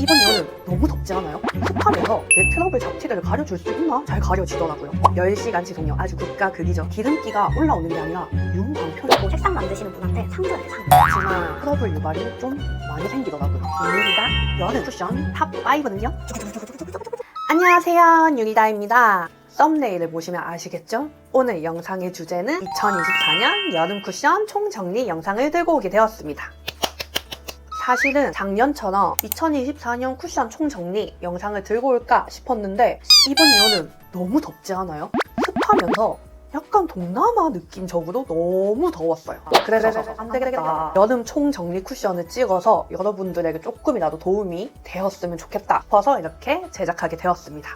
이번 여름 너무 덥지 않아요? 습하면서 내 트러블 잡티들을 가려줄 수 있나? 잘 가려지더라고요. 10시간 지속력 아주 극과 극이죠. 기름기가 올라오는 게 아니라 윤광편이고 색상 만드시는 분한테 상주예요, 상. 하지만 트러블 유발이 좀 많이 생기더라고요. 유니다 여름 쿠션 탑5거든요. 안녕하세요, 유니다입니다. 썸네일을 보시면 아시겠죠? 오늘 영상의 주제는 2024년 여름 쿠션 총정리 영상을 들고 오게 되었습니다. 사실은 작년처럼 2024년 쿠션 총정리 영상을 들고 올까 싶었는데 이번 여름 너무 덥지 않아요? 습하면서 약간 동남아 느낌적으로 너무 더웠어요. 그래서 안 되겠다. 여름 총정리 쿠션을 찍어서 여러분들에게 조금이라도 도움이 되었으면 좋겠다 싶어서 이렇게 제작하게 되었습니다.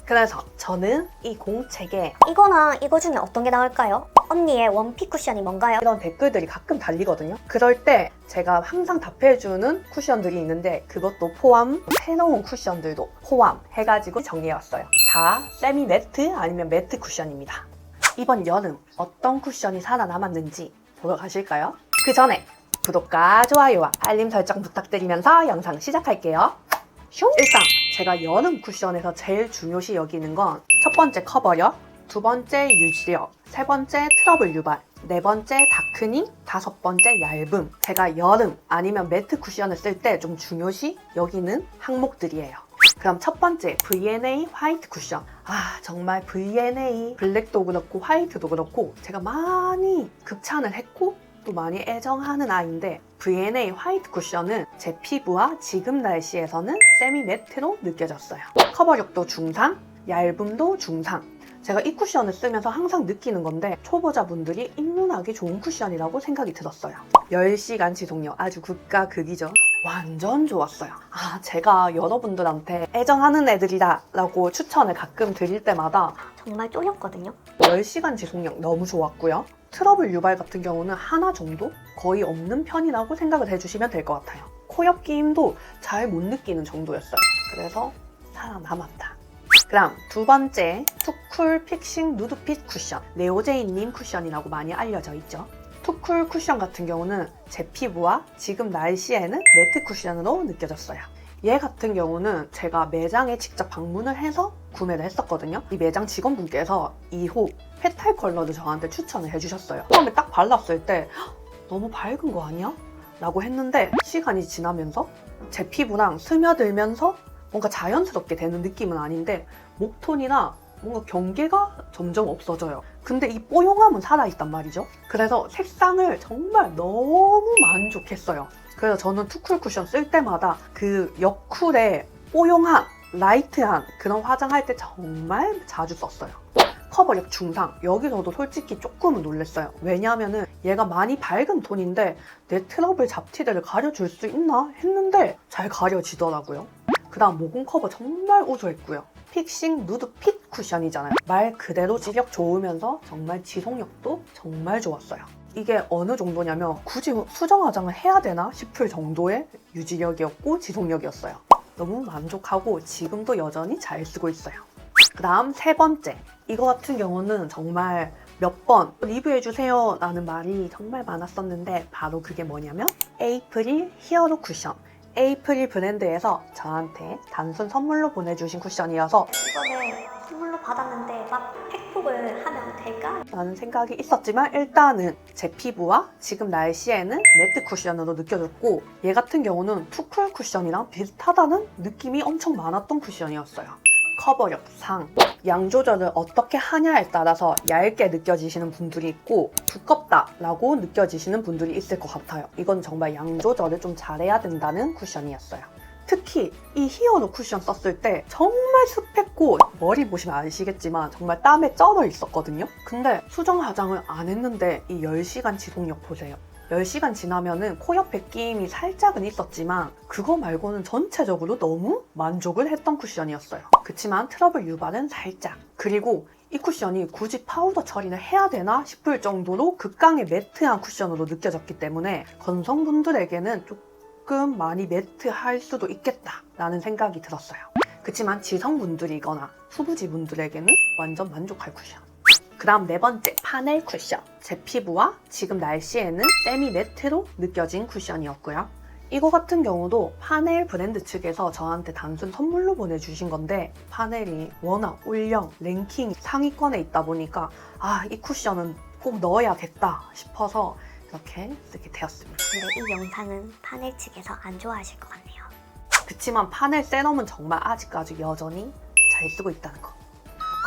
그래서 저는 이 공책에 이거나 이거 중에 어떤 게 나을까요? 언니의 원픽 쿠션이 뭔가요? 이런 댓글들이 가끔 달리거든요. 그럴 때 제가 항상 답해주는 쿠션들이 있는데 그것도 포함, 새로운 쿠션들도 포함해가지고 정리해왔어요. 다 세미 매트 아니면 매트 쿠션입니다. 이번 여름 어떤 쿠션이 살아남았는지 보러 가실까요? 그 전에 구독과 좋아요와 알림 설정 부탁드리면서 영상 시작할게요. 일단 제가 여름 쿠션에서 제일 중요시 여기는 건 첫 번째 커버력, 두 번째 유지력, 세 번째 트러블 유발, 네 번째 다크닝, 다섯 번째 얇음. 제가 여름 아니면 매트 쿠션을 쓸 때 좀 중요시 여기는 항목들이에요. 그럼 첫 번째 V&A 화이트 쿠션. 정말 V&A 블랙도 그렇고 화이트도 그렇고 제가 많이 극찬을 했고 또 많이 애정하는 아이인데 V&A 화이트 쿠션은 제 피부와 지금 날씨에서는 세미 매트로 느껴졌어요. 커버력도 중상, 얇음도 중상. 제가 이 쿠션을 쓰면서 항상 느끼는 건데 초보자분들이 입문하기 좋은 쿠션이라고 생각이 들었어요. 10시간 지속력 아주 극과 극이죠. 완전 좋았어요. 제가 여러분들한테 애정하는 애들이다 라고 추천을 가끔 드릴 때마다 정말 쫄렸거든요. 10시간 지속력 너무 좋았고요. 트러블 유발 같은 경우는 하나 정도? 거의 없는 편이라고 생각을 해주시면 될 것 같아요. 코 옆김도 잘 못 느끼는 정도였어요. 그래서 살아남았다. 그럼 두 번째, 투쿨 픽싱 누드핏 쿠션. 네오제이님 쿠션이라고 많이 알려져 있죠. 투쿨 쿠션 같은 경우는 제 피부와 지금 날씨에는 매트 쿠션으로 느껴졌어요. 얘 같은 경우는 제가 매장에 직접 방문을 해서 구매를 했었거든요. 이 매장 직원분께서 2호 페탈 컬러를 저한테 추천을 해주셨어요. 처음에 딱 발랐을 때 너무 밝은 거 아니야? 라고 했는데 시간이 지나면서 제 피부랑 스며들면서 뭔가 자연스럽게 되는 느낌은 아닌데 목톤이나 뭔가 경계가 점점 없어져요. 근데 이 뽀용함은 살아있단 말이죠. 그래서 색상을 정말 너무 만족했어요. 그래서 저는 투쿨 쿠션 쓸 때마다 그 여쿨의 뽀용한, 라이트한 그런 화장할 때 정말 자주 썼어요. 커버력 중상. 여기서도 솔직히 조금은 놀랐어요. 왜냐하면 얘가 많이 밝은 톤인데 내 트러블 잡티들을 가려줄 수 있나 했는데 잘 가려지더라고요. 그 다음 모공 커버 정말 우수했고요. 픽싱 누드 핏 쿠션이잖아요. 말 그대로 지력 좋으면서 정말 지속력도 정말 좋았어요. 이게 어느 정도냐면 굳이 수정 화장을 해야 되나 싶을 정도의 유지력이었고 지속력이었어요. 너무 만족하고 지금도 여전히 잘 쓰고 있어요. 그 다음 세 번째. 이거 같은 경우는 정말 몇 번 리뷰해주세요 라는 말이 정말 많았었는데 바로 그게 뭐냐면 에이프릴 히어로 쿠션. 에이프릴 브랜드에서 저한테 단순 선물로 보내주신 쿠션이어서 이번에 선물로 받았는데 막 팩폭을 하면 될까? 라는 생각이 있었지만 일단은 제 피부와 지금 날씨에는 매트 쿠션으로 느껴졌고 얘 같은 경우는 투쿨 쿠션이랑 비슷하다는 느낌이 엄청 많았던 쿠션이었어요. 커버력 상, 양 조절을 어떻게 하냐에 따라서 얇게 느껴지시는 분들이 있고 두껍다라고 느껴지시는 분들이 있을 것 같아요. 이건 정말 양 조절을 좀 잘해야 된다는 쿠션이었어요. 특히 이 히어로 쿠션 썼을 때 정말 습했고 머리 보시면 아시겠지만 정말 땀에 쩔어 있었거든요. 근데 수정 화장을 안 했는데 이 10시간 지속력 보세요. 10시간 지나면은 코 옆에 끼임이 살짝은 있었지만 그거 말고는 전체적으로 너무 만족을 했던 쿠션이었어요. 그치만 트러블 유발은 살짝. 그리고 이 쿠션이 굳이 파우더 처리를 해야 되나 싶을 정도로 극강의 매트한 쿠션으로 느껴졌기 때문에 건성분들에게는 조금 많이 매트할 수도 있겠다라는 생각이 들었어요. 그치만 지성분들이거나 후부지분들에게는 완전 만족할 쿠션. 그 다음 네 번째, 파넬 쿠션. 제 피부와 지금 날씨에는 세미 매트로 느껴진 쿠션이었고요. 이거 같은 경우도 파넬 브랜드 측에서 저한테 단순 선물로 보내주신 건데 파넬이 워낙 올영, 랭킹 상위권에 있다 보니까 이 쿠션은 꼭 넣어야겠다 싶어서 이렇게 쓰게 되었습니다. 근데 이 영상은 파넬 측에서 안 좋아하실 것 같네요. 그치만 파넬 세럼은 정말 아직까지 여전히 잘 쓰고 있다는 거.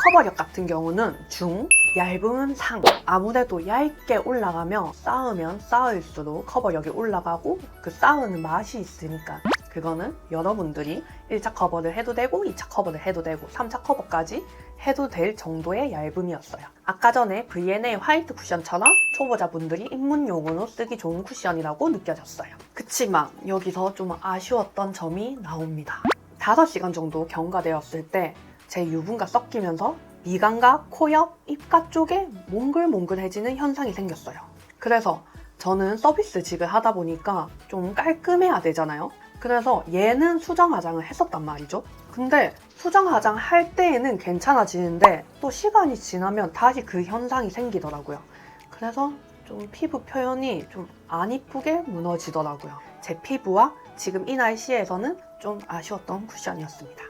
커버력 같은 경우는 중, 얇은 상. 아무래도 얇게 올라가면 쌓으면 쌓을수록 커버력이 올라가고 그 쌓으는 맛이 있으니까 그거는 여러분들이 1차 커버를 해도 되고 2차 커버를 해도 되고 3차 커버까지 해도 될 정도의 얇음이었어요. 아까 전에 V&A 화이트 쿠션처럼 초보자분들이 입문용으로 쓰기 좋은 쿠션이라고 느껴졌어요. 그치만 여기서 좀 아쉬웠던 점이 나옵니다. 5시간 정도 경과되었을 때 제 유분과 섞이면서 미간과 코 옆, 입가 쪽에 몽글몽글해지는 현상이 생겼어요. 그래서 저는 서비스직을 하다 보니까 좀 깔끔해야 되잖아요. 그래서 얘는 수정 화장을 했었단 말이죠. 근데 수정 화장 할 때에는 괜찮아지는데 또 시간이 지나면 다시 그 현상이 생기더라고요. 그래서 좀 피부 표현이 좀 안 이쁘게 무너지더라고요. 제 피부와 지금 이 날씨에서는 좀 아쉬웠던 쿠션이었습니다.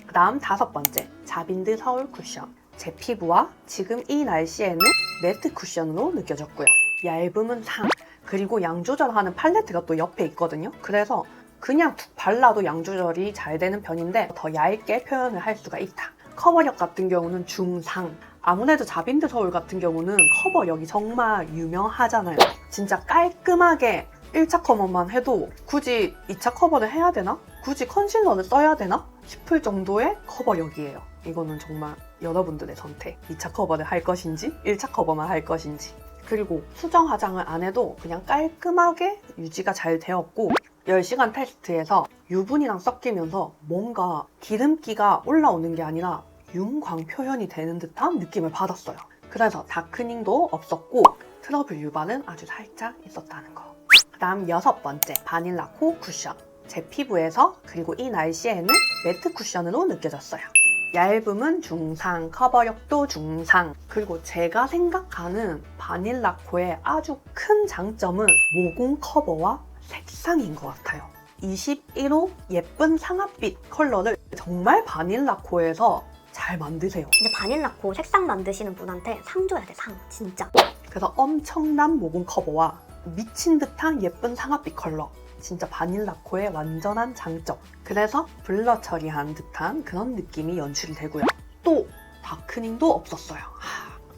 그 다음 5번째, 자빈드 서울 쿠션. 제 피부와 지금 이 날씨에는 매트 쿠션으로 느껴졌고요. 얇음은 상, 그리고 양 조절하는 팔레트가 또 옆에 있거든요. 그래서 그냥 툭 발라도 양 조절이 잘 되는 편인데 더 얇게 표현을 할 수가 있다. 커버력 같은 경우는 중상. 아무래도 자빈드 서울 같은 경우는 커버력이 정말 유명하잖아요. 진짜 깔끔하게 1차 커버만 해도 굳이 2차 커버를 해야 되나? 굳이 컨실러를 써야 되나? 싶을 정도의 커버력이에요. 이거는 정말 여러분들의 선택. 2차 커버를 할 것인지 1차 커버만 할 것인지. 그리고 수정 화장을 안 해도 그냥 깔끔하게 유지가 잘 되었고 10시간 테스트에서 유분이랑 섞이면서 뭔가 기름기가 올라오는 게 아니라 윤광 표현이 되는 듯한 느낌을 받았어요. 그래서 다크닝도 없었고 트러블 유발은 아주 살짝 있었다는 거. 그 다음 6번째, 바닐라 코 쿠션. 제 피부에서 그리고 이 날씨에는 매트 쿠션으로 느껴졌어요. 얇음은 중상, 커버력도 중상. 그리고 제가 생각하는 바닐라 코의 아주 큰 장점은 모공 커버와 색상인 것 같아요. 21호 예쁜 상아빛 컬러를 정말 바닐라 코에서 잘 만드세요. 진짜 바닐라 코 색상 만드시는 분한테 상 줘야 돼, 상. 진짜. 그래서 엄청난 모공 커버와 미친 듯한 예쁜 상아빛 컬러. 진짜 바닐라 코의 완전한 장점. 그래서 블러 처리한 듯한 그런 느낌이 연출이 되고요. 또 다크닝도 없었어요.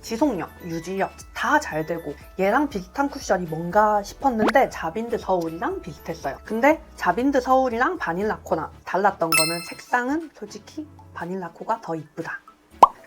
지속력, 유지력 다 잘 되고 얘랑 비슷한 쿠션이 뭔가 싶었는데 자빈드 서울이랑 비슷했어요. 근데 자빈드 서울이랑 바닐라 코랑 달랐던 거는 색상은 솔직히 바닐라 코가 더 이쁘다.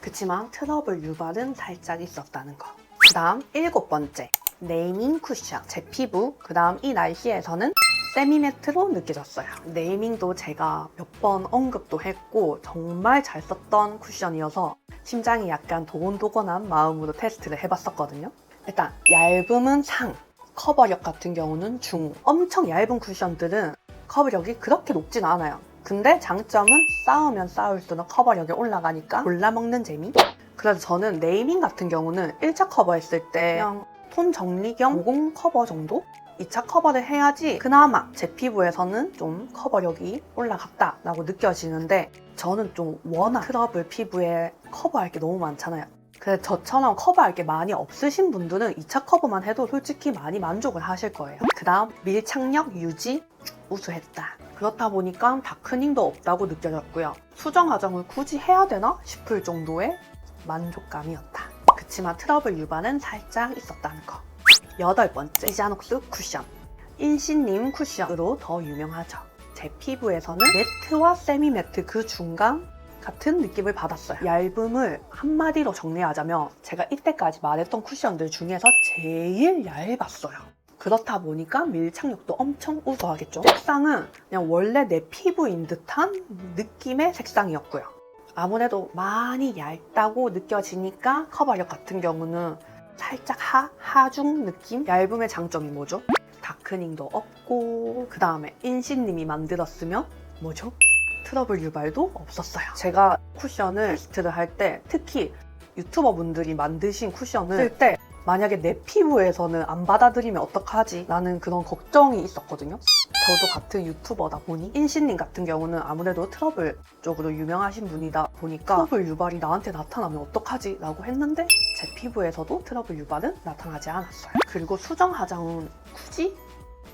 그치만 트러블 유발은 살짝 있었다는 거. 그 다음 7번째, 네이밍 쿠션. 제 피부, 그 다음 이 날씨에서는 세미매트로 느껴졌어요. 네이밍도 제가 몇 번 언급도 했고 정말 잘 썼던 쿠션이어서 심장이 약간 도곤도곤한 마음으로 테스트를 해봤었거든요. 일단 얇음은 상, 커버력 같은 경우는 중. 엄청 얇은 쿠션들은 커버력이 그렇게 높진 않아요. 근데 장점은 쌓으면 쌓을수록 커버력이 올라가니까 골라먹는 재미? 그래서 저는 네이밍 같은 경우는 1차 커버했을 때 그냥 톤 정리 겸 모공 커버 정도? 2차 커버를 해야지 그나마 제 피부에서는 좀 커버력이 올라갔다라고 느껴지는데 저는 좀 워낙 트러블 피부에 커버할 게 너무 많잖아요. 그래서 저처럼 커버할 게 많이 없으신 분들은 2차 커버만 해도 솔직히 많이 만족을 하실 거예요. 그 다음 밀착력 유지 우수했다. 그렇다 보니까 다크닝도 없다고 느껴졌고요. 수정 화장을 굳이 해야 되나 싶을 정도의 만족감이었다. 그치만 트러블 유발은 살짝 있었다는 거. 8번째, 이자녹스 쿠션. 인신님 쿠션으로 더 유명하죠. 제 피부에서는 매트와 세미매트 그 중간 같은 느낌을 받았어요. 얇음을 한마디로 정리하자면 제가 이때까지 말했던 쿠션들 중에서 제일 얇았어요. 그렇다 보니까 밀착력도 엄청 우수하겠죠. 색상은 그냥 원래 내 피부인 듯한 느낌의 색상이었고요. 아무래도 많이 얇다고 느껴지니까 커버력 같은 경우는 살짝 하중 느낌? 얇음의 장점이 뭐죠? 다크닝도 없고 그 다음에 인신님이 만들었으면 뭐죠? 트러블 유발도 없었어요. 제가 쿠션을 테스트를 할 때 특히 유튜버 분들이 만드신 쿠션을 쓸 때 만약에 내 피부에서는 안 받아들이면 어떡하지? 라는 그런 걱정이 있었거든요. 저도 같은 유튜버다 보니 인신님 같은 경우는 아무래도 트러블 쪽으로 유명하신 분이다 보니까 트러블 유발이 나한테 나타나면 어떡하지? 라고 했는데 제 피부에서도 트러블 유발은 나타나지 않았어요. 그리고 수정 화장은 굳이?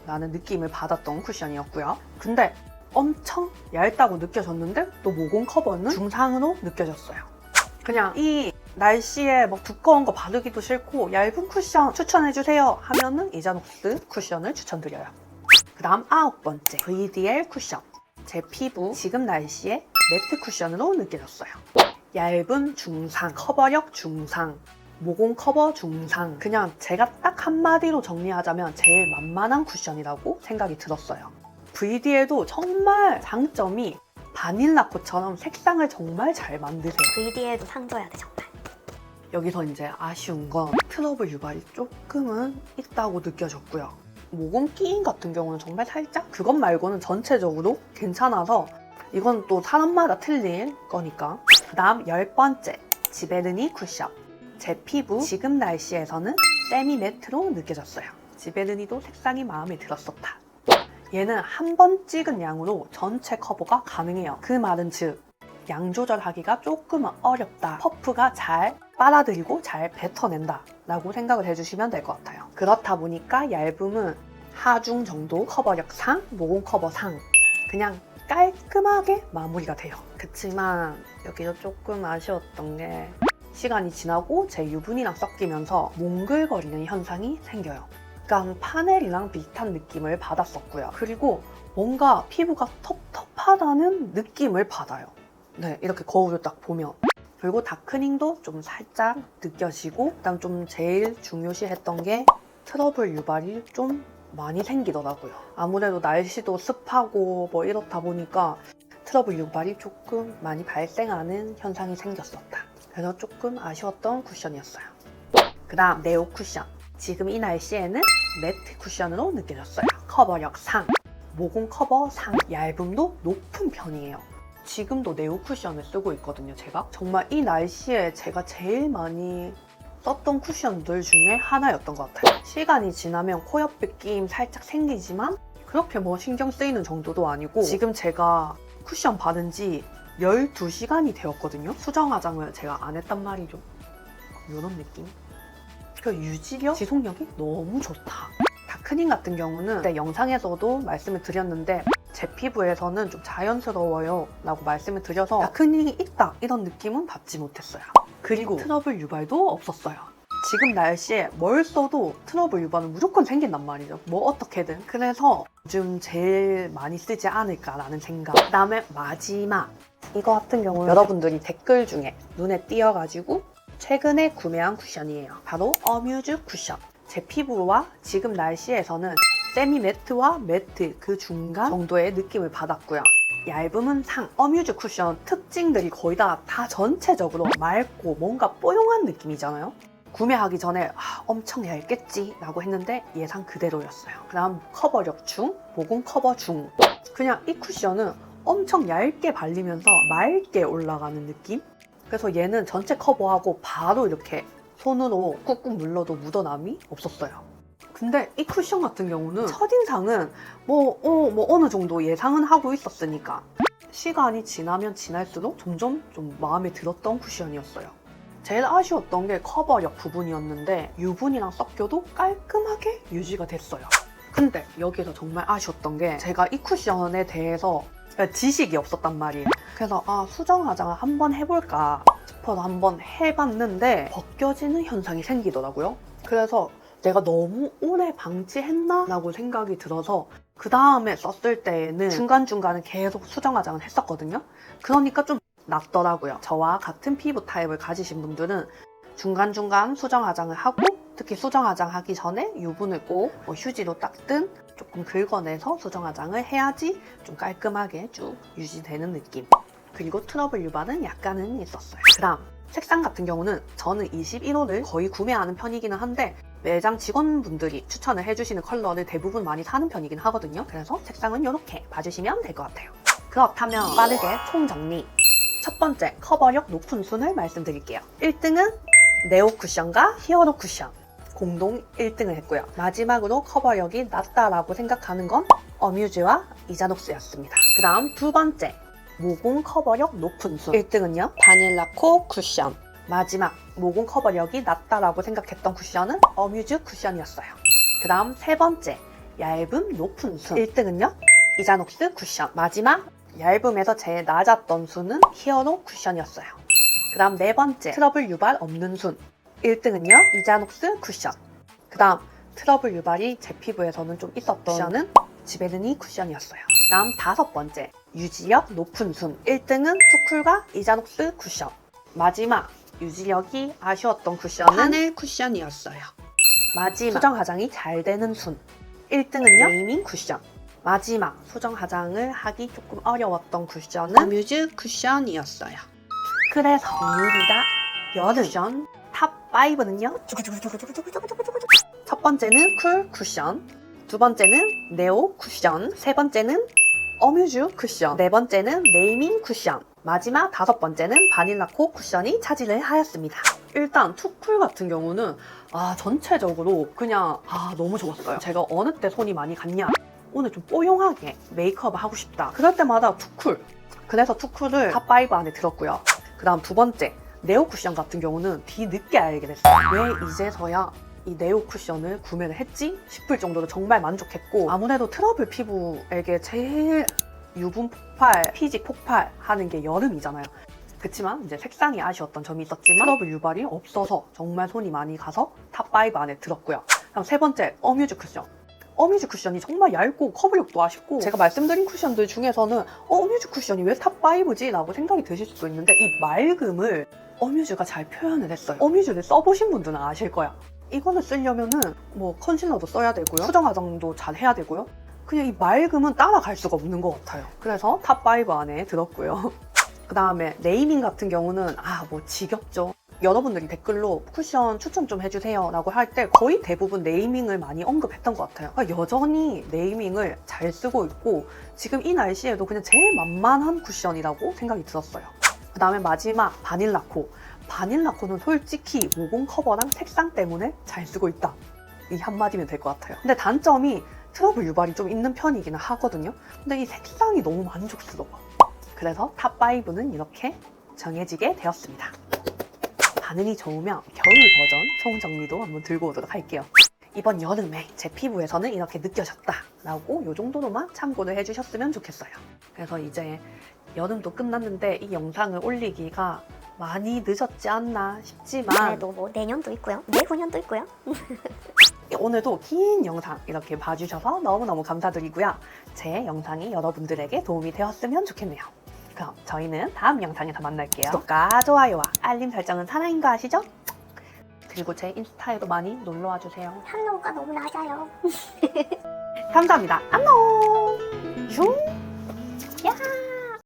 라는 느낌을 받았던 쿠션이었고요. 근데 엄청 얇다고 느껴졌는데 또 모공 커버는 중상으로 느껴졌어요. 그냥 이 날씨에 뭐 두꺼운 거 바르기도 싫고 얇은 쿠션 추천해주세요 하면은 이자녹스 쿠션을 추천드려요. 그 다음 9번째 VDL 쿠션. 제 피부 지금 날씨에 매트 쿠션으로 느껴졌어요. 얇은 중상, 커버력 중상, 모공 커버 중상. 그냥 제가 딱 한마디로 정리하자면 제일 만만한 쿠션이라고 생각이 들었어요. VDL도 정말 장점이 바닐라코처럼 색상을 정말 잘 만드세요. VD에도 상 줘야 돼 정말. 여기서 이제 아쉬운 건 트러블 유발이 조금은 있다고 느껴졌고요. 모공 끼임 같은 경우는 정말 살짝? 그것 말고는 전체적으로 괜찮아서 이건 또 사람마다 틀릴 거니까. 그 다음 10번째 지베르니 쿠션. 제 피부 지금 날씨에서는 세미 매트로 느껴졌어요. 지베르니도 색상이 마음에 들었었다. 얘는 한 번 찍은 양으로 전체 커버가 가능해요. 그 말은 즉 양 조절하기가 조금은 어렵다. 퍼프가 잘 빨아들이고 잘 뱉어낸다 라고 생각을 해주시면 될 것 같아요. 그렇다 보니까 얇음은 하중 정도 커버력 상, 모공 커버 상 그냥 깔끔하게 마무리가 돼요. 그치만 여기서 조금 아쉬웠던 게 시간이 지나고 제 유분이랑 섞이면서 몽글거리는 현상이 생겨요. 약간 파넬이랑 비슷한 느낌을 받았었고요. 그리고 뭔가 피부가 텁텁하다는 느낌을 받아요. 네, 이렇게 거울을 딱 보면. 그리고 다크닝도 좀 살짝 느껴지고 그다음 좀 제일 중요시했던 게 트러블 유발이 좀 많이 생기더라고요. 아무래도 날씨도 습하고 뭐 이렇다 보니까 트러블 유발이 조금 많이 발생하는 현상이 생겼었다. 그래서 조금 아쉬웠던 쿠션이었어요. 그 다음 네오 쿠션. 지금 이 날씨에는 매트 쿠션으로 느껴졌어요. 커버력 상, 모공 커버 상, 얇음도 높은 편이에요. 지금도 네오 쿠션을 쓰고 있거든요, 제가. 정말 이 날씨에 제가 제일 많이 썼던 쿠션들 중에 하나였던 것 같아요. 시간이 지나면 코 옆에 끼임 살짝 생기지만 그렇게 뭐 신경 쓰이는 정도도 아니고 지금 제가 쿠션 바른 지 12시간이 되었거든요. 수정 화장을 제가 안 했단 말이죠. 이런 느낌? 그 유지력, 지속력이 너무 좋다. 다크닝 같은 경우는 그때 영상에서도 말씀을 드렸는데 제 피부에서는 좀 자연스러워요 라고 말씀을 드려서 다크닝이 있다 이런 느낌은 받지 못했어요. 그리고 트러블 유발도 없었어요. 지금 날씨에 뭘 써도 트러블 유발은 무조건 생긴단 말이죠. 뭐 어떻게든. 그래서 요즘 제일 많이 쓰지 않을까라는 생각. 그 다음에 마지막 이거 같은 경우는 여러분들이 댓글 중에 눈에 띄어가지고 최근에 구매한 쿠션이에요. 바로 어뮤즈 쿠션. 제 피부와 지금 날씨에서는 세미 매트와 매트 그 중간 정도의 느낌을 받았고요. 얇음은 상. 어뮤즈 쿠션 특징들이 거의 다 전체적으로 맑고 뭔가 뽀용한 느낌이잖아요. 구매하기 전에 엄청 얇겠지 라고 했는데 예상 그대로였어요. 그 다음 커버력 중, 모공 커버 중. 그냥 이 쿠션은 엄청 얇게 발리면서 맑게 올라가는 느낌? 그래서 얘는 전체 커버하고 바로 이렇게 손으로 꾹꾹 눌러도 묻어남이 없었어요. 근데 이 쿠션 같은 경우는 첫인상은 어느 정도 예상은 하고 있었으니까 시간이 지나면 지날수록 점점 좀 마음에 들었던 쿠션이었어요. 제일 아쉬웠던 게 커버력 부분이었는데 유분이랑 섞여도 깔끔하게 유지가 됐어요. 근데 여기서 정말 아쉬웠던 게 제가 이 쿠션에 대해서 지식이 없었단 말이에요. 그래서 수정 화장을 한번 해볼까 싶어서 한번 해봤는데 벗겨지는 현상이 생기더라고요. 그래서 내가 너무 오래 방치했나? 라고 생각이 들어서 그 다음에 썼을 때에는 중간중간에 계속 수정 화장을 했었거든요. 그러니까 좀 낫더라고요. 저와 같은 피부 타입을 가지신 분들은 중간중간 수정 화장을 하고 특히 수정 화장 하기 전에 유분을 꼭 휴지로 닦든 조금 긁어내서 수정 화장을 해야지 좀 깔끔하게 쭉 유지되는 느낌. 그리고 트러블 유발은 약간은 있었어요. 그 다음 색상 같은 경우는 저는 21호를 거의 구매하는 편이기는 한데 매장 직원분들이 추천을 해주시는 컬러를 대부분 많이 사는 편이긴 하거든요. 그래서 색상은 이렇게 봐주시면 될 것 같아요. 그렇다면 빠르게 총정리. 첫 번째, 커버력 높은 순을 말씀드릴게요. 1등은 네오 쿠션과 히어로 쿠션. 공동 1등을 했고요. 마지막으로 커버력이 낮다라고 생각하는 건 어뮤즈와 이자녹스였습니다. 그 다음 두 번째, 모공 커버력 높은 순. 1등은요, 바닐라코 쿠션. 마지막, 모공 커버력이 낮다라고 생각했던 쿠션은 어뮤즈 쿠션이었어요. 그 다음 세 번째, 얇음 높은 순. 1등은요, 이자녹스 쿠션. 마지막, 얇음에서 제일 낮았던 순은 히어로 쿠션이었어요. 그 다음 네 번째, 트러블 유발 없는 순. 1등은요, 이자녹스 쿠션. 그 다음 트러블 유발이 제 피부에서는 좀 있었던 쿠션은 지베르니 쿠션이었어요. 그 다음 다섯 번째, 유지력 높은 순. 1등은 투쿨과 이자녹스 쿠션. 마지막, 유지력이 아쉬웠던 쿠션은 하늘 쿠션이었어요. 마지막, 수정 화장이 잘 되는 순. 1등은요, 네이밍 쿠션. 마지막, 수정 화장을 하기 조금 어려웠던 쿠션은 어뮤즈 쿠션이었어요. 그래서 우리가 여름 쿠션 탑 5는요, 첫 번째는 쿨 쿠션, 두 번째는 네오 쿠션, 세 번째는 어뮤즈 쿠션, 네 번째는 네이밍 쿠션, 마지막 다섯 번째는 바닐라코 쿠션이 차지를 하였습니다. 일단 투쿨 같은 경우는 전체적으로 그냥 너무 좋았어요. 제가 어느 때 손이 많이 갔냐, 오늘 좀 뽀용하게 메이크업을 하고 싶다, 그럴 때마다 투쿨. 그래서 투쿨을 탑5 안에 들었고요. 그 다음 두 번째, 네오 쿠션 같은 경우는 뒤늦게 알게 됐어요. 왜 이제서야 이 네오 쿠션을 구매를 했지 싶을 정도로 정말 만족했고, 아무래도 트러블 피부에게 제일 유분 폭발, 피지 폭발 하는 게 여름이잖아요. 그치만 이제 색상이 아쉬웠던 점이 있었지만 트러블 유발이 없어서 정말 손이 많이 가서 탑5 안에 들었고요. 그다음 세 번째, 어뮤즈 쿠션. 어뮤즈 쿠션이 정말 얇고 커버력도 아쉽고, 제가 말씀드린 쿠션들 중에서는 어뮤즈 쿠션이 왜 탑5지? 라고 생각이 드실 수도 있는데, 이 맑음을 어뮤즈가 잘 표현을 했어요. 어뮤즈를 써보신 분들은 아실 거야. 이거를 쓰려면은 뭐 컨실러도 써야 되고요, 수정 화장도 잘 해야 되고요. 그냥 이 맑음은 따라갈 수가 없는 것 같아요. 그래서 탑5 안에 들었고요. 그 다음에 네이밍 같은 경우는 뭐 지겹죠. 여러분들이 댓글로 쿠션 추천 좀 해주세요 라고 할 때 거의 대부분 네이밍을 많이 언급했던 것 같아요. 여전히 네이밍을 잘 쓰고 있고, 지금 이 날씨에도 그냥 제일 만만한 쿠션이라고 생각이 들었어요. 그 다음에 마지막, 바닐라코. 바닐라코는 솔직히 모공 커버랑 색상 때문에 잘 쓰고 있다, 이 한마디면 될 것 같아요. 근데 단점이 트러블 유발이 좀 있는 편이기는 하거든요. 근데 이 색상이 너무 만족스러워. 그래서 탑5는 이렇게 정해지게 되었습니다. 반응이 좋으면 겨울 버전 총정리도 한번 들고 오도록 할게요. 이번 여름에 제 피부에서는 이렇게 느껴졌다 라고 이 정도로만 참고를 해주셨으면 좋겠어요. 그래서 이제 여름도 끝났는데 이 영상을 올리기가 많이 늦었지 않나 싶지만, 그래도 뭐 내년도 있고요, 내후년도 있고요. 오늘도 긴 영상 이렇게 봐주셔서 너무너무 감사드리고요. 제 영상이 여러분들에게 도움이 되었으면 좋겠네요. 그럼 저희는 다음 영상에서 만날게요. 구독과 좋아요와 알림 설정은 사랑인 거 아시죠? 그리고 제 인스타에도 많이 놀러와 주세요. 한로가 너무 낮아요. 감사합니다. 안녕. 슝.